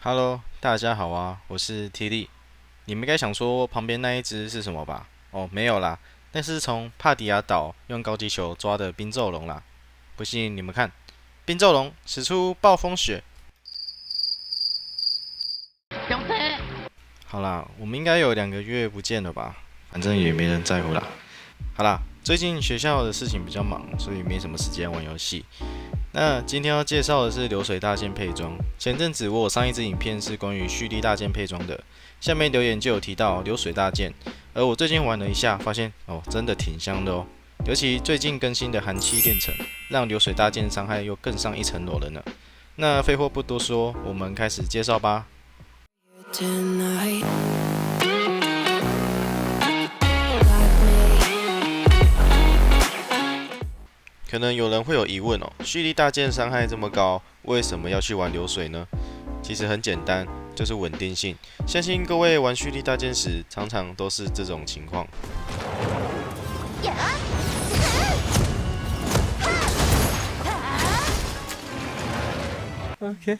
Hello，大家好啊，我是 T D。你们应该想说旁边那一只是什么吧？哦，没有啦，那是从帕迪亚岛用高级球抓的冰咒龙啦。不信你们看，冰咒龙使出暴风雪。好啦，我们应该有2个月不见了吧？反正也没人在乎啦。好啦，最近学校的事情比较忙，所以没什么时间玩游戏。那今天要介绍的是流水大件配装。前阵子我有上一支影片是关于蓄力大件配装的，下面留言就有提到流水大件，而我最近玩了一下，发现真的挺香的哦。尤其最近更新的寒气炼成，让流水大件伤害又更上一层楼了呢。那废话不多说，我们开始介绍吧。可能有人会有疑问哦，蓄力大件伤害这么高，为什么要去玩流水呢？其实很简单，就是稳定性。相信各位玩蓄力大件时，常常都是这种情况。OK，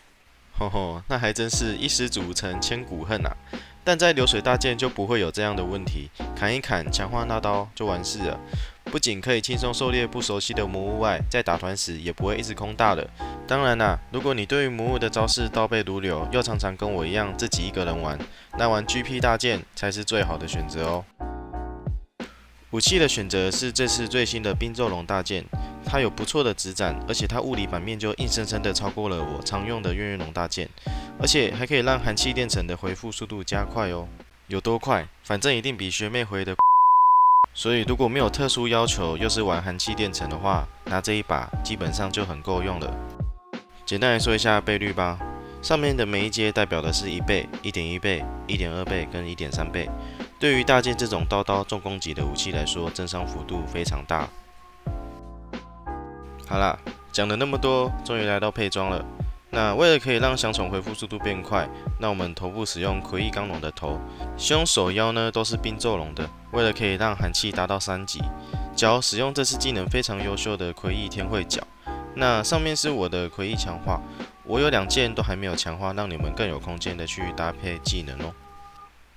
吼吼，那还真是一失足成千古恨啊！但在流水大剑就不会有这样的问题，砍一砍，强化那刀就完事了。不仅可以轻松狩猎不熟悉的魔物外，在打团时也不会一直空大的。当然啦，如果你对于魔物的招式倒背如流，又常常跟我一样自己一个人玩，那玩 GP 大剑才是最好的选择哦。武器的选择是这次最新的冰咒龙大剑，它有不错的指斩，而且它物理版面就硬生生的超过了我常用的月月龙大剑，而且还可以让寒气炼成的回复速度加快哦。有多快？反正一定比学妹回的。所以如果没有特殊要求，又是玩寒气炼成的话，拿这一把基本上就很够用了。简单来说一下倍率吧，上面的每一阶代表的是1倍、1.1倍、1.2倍跟1.3倍。对于大剑这种刀刀重攻击的武器来说，增伤幅度非常大。好啦，讲了那么多，终于来到配装了。那为了可以让降宠回复速度变快，那我们头部使用魁翼钢龙的头，胸手腰呢都是冰咒龙的，为了可以让寒气达到3级。脚使用这次技能非常优秀的魁翼天绘脚，那上面是我的魁翼强化，我有2件都还没有强化，让你们更有空间的去搭配技能哦。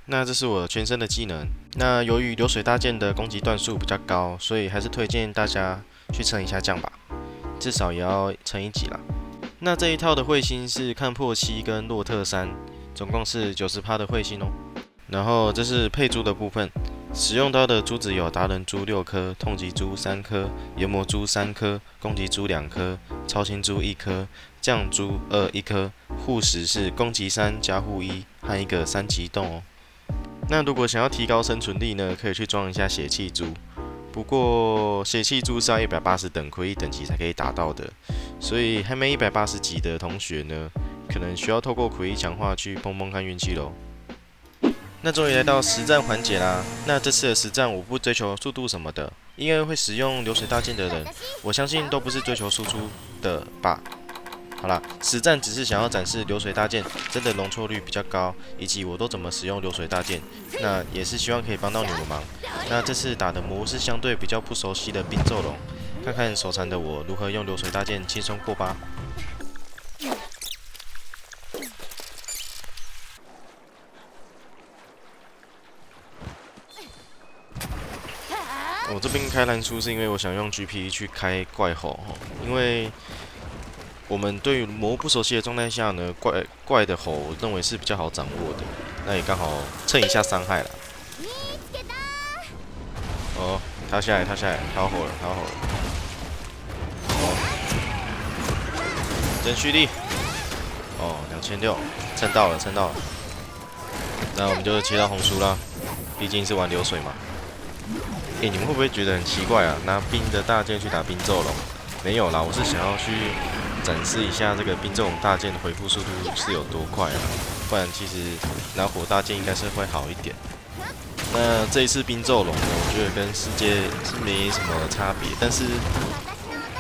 那这是我全身的技能。那由于流水大剑的攻击段数比较高，所以还是推荐大家去称一下降吧，至少也要称1级啦。那这一套的彗星是看破7跟洛特3，总共是90%的彗星哦。然后这是配珠的部分，使用到的珠子有达人珠6颗、痛击珠3颗、研磨珠3颗、攻击珠2颗、超轻珠1颗、降珠1颗，护石是攻击3加护1和一个3级洞哦。那如果想要提高生存力呢，可以去装一下血气珠。不过血气珠是要180等魁翼等级才可以达到的，所以还没180级的同学呢，可能需要透过魁翼强化去碰碰看运气咯。那终于来到实战环节啦。那这次的实战我不追求速度什么的，因为会使用流水大剑的人，我相信都不是追求输出的吧。好啦，实战只是想要展示流水大剑真的容错率比较高，以及我都怎么使用流水大剑。那也是希望可以帮到你们忙。那这次打的魔物是相对比较不熟悉的冰咒龙，看看手残的我如何用流水大剑轻松过吧。我这边开蓝出是因为我想用 GP 去开怪吼，因为我们对于魔物不熟悉的状态下呢，怪的吼，我认为是比较好掌握的。那也刚好蹭一下伤害啦。哦，跳下来，跳下来，跳火了，跳火了。哦，真蓄力。哦，2600，蹭到了，蹭到了。那我们就切到红书啦，毕竟是玩流水嘛。你们会不会觉得很奇怪啊？拿冰的大剑去打冰咒龙？没有啦，我是想要去展示一下这个冰咒龙大剑的回复速度是有多快啊，不然其实拿火大剑应该是会好一点。那这一次冰咒龙呢，我觉得跟世界是没什么差别，但是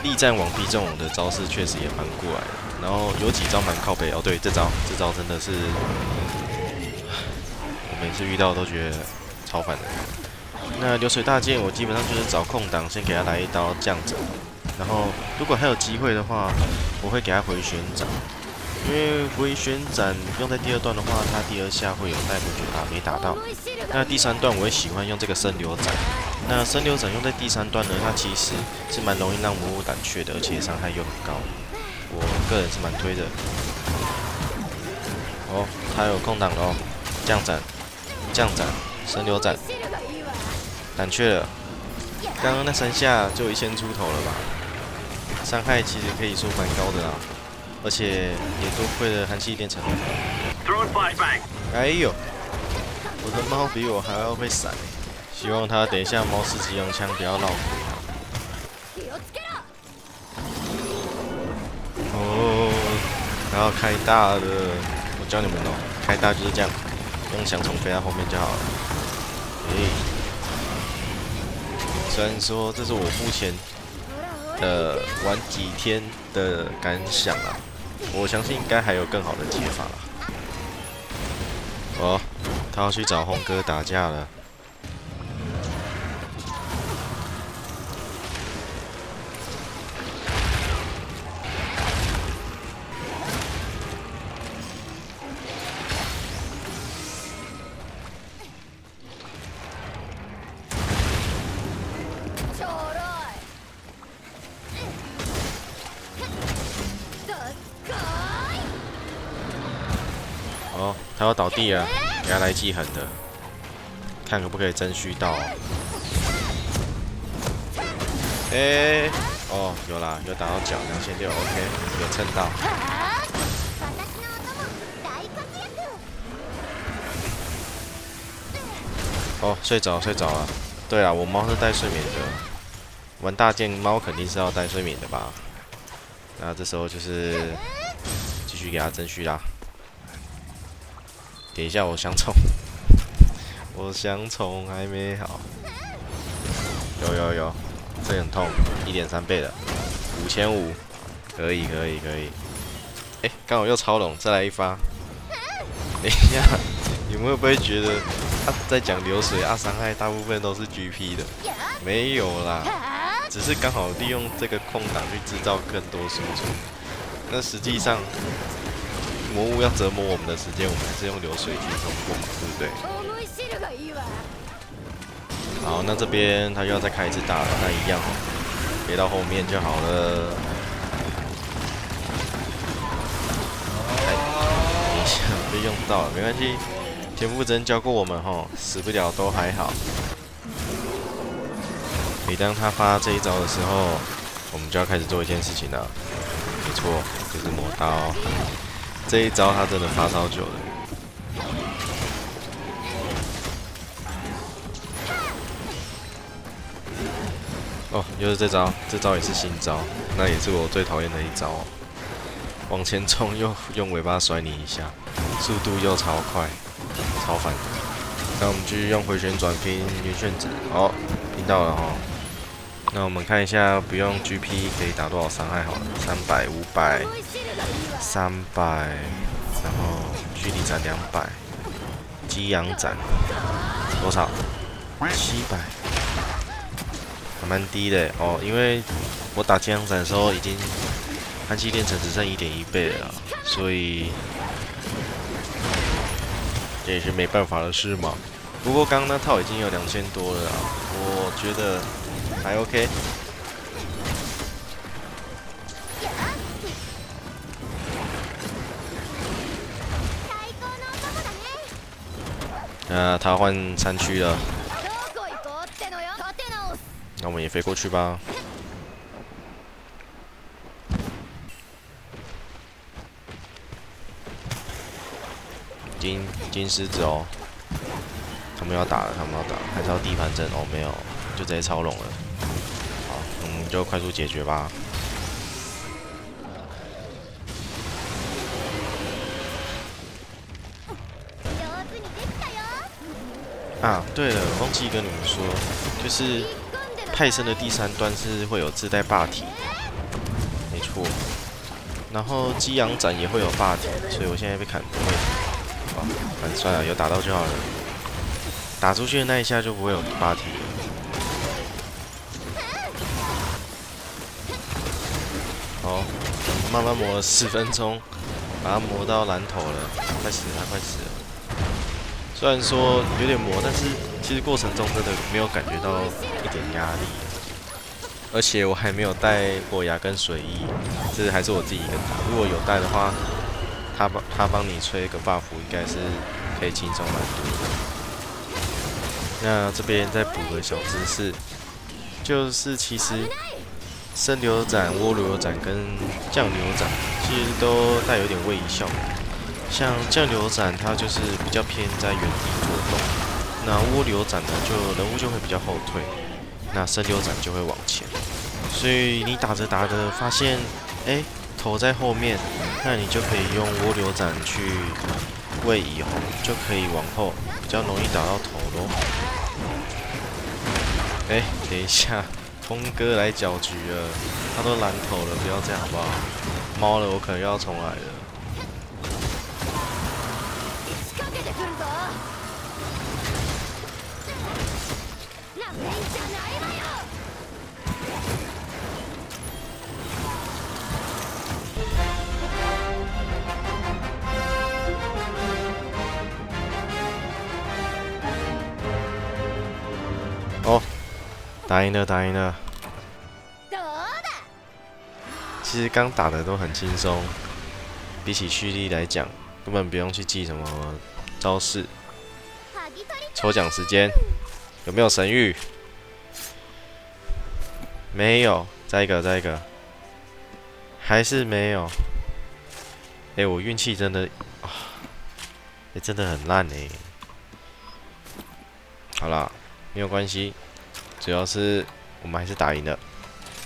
力战王冰咒龙的招式确实也翻过来了，然后有几招蛮靠北哦。对，这招真的是，我每次遇到都觉得超烦的。那流水大剑我基本上就是找空档先给他来一刀这样子，然后如果还有机会的话，我会给他回旋掌。因为回旋斩用在第2段的话，它第2下会有带魔绝打没打到。那第3段我会喜欢用这个生流斩。那生流斩用在第3段呢，它其实是蛮容易让魔物胆怯的，而且伤害又很高。我个人是蛮推的。哦，他有空档了哦，降斩，生流斩，胆怯了。刚刚那3下就1000出头了吧？伤害其实可以说蛮高的啦。而且也多亏了寒气炼成。哎呦，我的猫比我还要会闪，希望它等一下猫式激光枪不要绕腿。哦，然后开大了，我教你们哦，开大就是这样，用翔虫飞在后面就好了。虽然说这是我目前玩几天的感想啊。我相信应该还有更好的解法啦。哦，他要去找红哥打架了。哦，他要倒地了，给他来记狠的，看可不可以真虚到哦。哦，有啦，有打到脚，2600 ，OK， 有蹭到。哦，睡着了。对啊，我猫是带睡眠的，玩大剑猫肯定是要带睡眠的吧？那这时候就是继续给他真虚啦。点一下我翔虫，我翔虫还没好。有，这很痛，1.3倍的，5500，可以。刚好又超龙，再来一发。等一下，你们会不会觉得在讲流水伤害大部分都是 GP 的？没有啦，只是刚好利用这个空档去制造更多输出。那实际上，魔物要折磨我们的时间，我们还是用流水去冲破嘛，对不对？好，那这边他又要再开一次大了，那一样别到后面就好了。等一下被用到了，没关系，田馥甄教过我们死不了都还好。每当他发这一招的时候，我们就要开始做一件事情了，没错，就是磨刀。这一招他真的发超久了。哦，又是这招，这招也是新招，那也是我最讨厌的一招哦。往前冲又用尾巴甩你一下，速度又超快，超烦。那我们继续用回旋转拼晕眩值，好，拼到了那我们看一下，不用 GP 可以打多少伤害好了，300、500、300，然后距离斩200，激阳斩多少？700，还蛮低的哦。因为我打激阳斩的时候已经寒气炼成只剩1.1倍了，所以这也是没办法的事嘛。不过刚刚那套已经有2000多了啦，我觉得还 OK。他换山区了，那我们也飞过去吧。金狮子哦，他们要打了，还是要地盘阵哦？没有，就直接超龙了。好，我们就快速解决吧。啊，对了，忘记跟你们说，就是泰森的第3段是会有自带霸体，没错。然后激阳斩也会有霸体，所以我现在被砍不会。哇，反算了，有打到就好了。打出去的那一下就不会有霸体了。好，慢慢磨了10分钟，把它磨到蓝头了，快死了，它快死了。虽然说有点磨，但是其实过程中真的没有感觉到一点压力。而且我还没有带火牙跟水翼，这还是我自己一个打。如果有带的话，他帮你吹一个 buff， 应该是可以轻松蛮多的。那这边再补个小知识，就是其实生流斩、涡流斩跟降流斩其实都带有点位移效果。像降流斩它就是比较偏在原地做动，那涡流斩呢人物就会比较后退。那生流斩就会往前，所以你打着打着发现，头在后面，那你就可以用涡流斩去位移后，就可以往后，比较容易打到头咯。等一下，峰哥来搅局了，他都蓝头了，不要这样好不好？猫了，我可能要重来了。哦，打赢了，打赢了。其实刚打的都很轻松，比起蓄力来讲，根本不用去记什么招式。抽奖时间，有没有神谕？没有，再一个，再一个，还是没有。我运气真的真的很烂好啦，没有关系，主要是我们还是打赢了，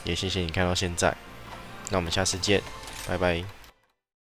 也谢谢你看到现在。那我们下次见，拜拜。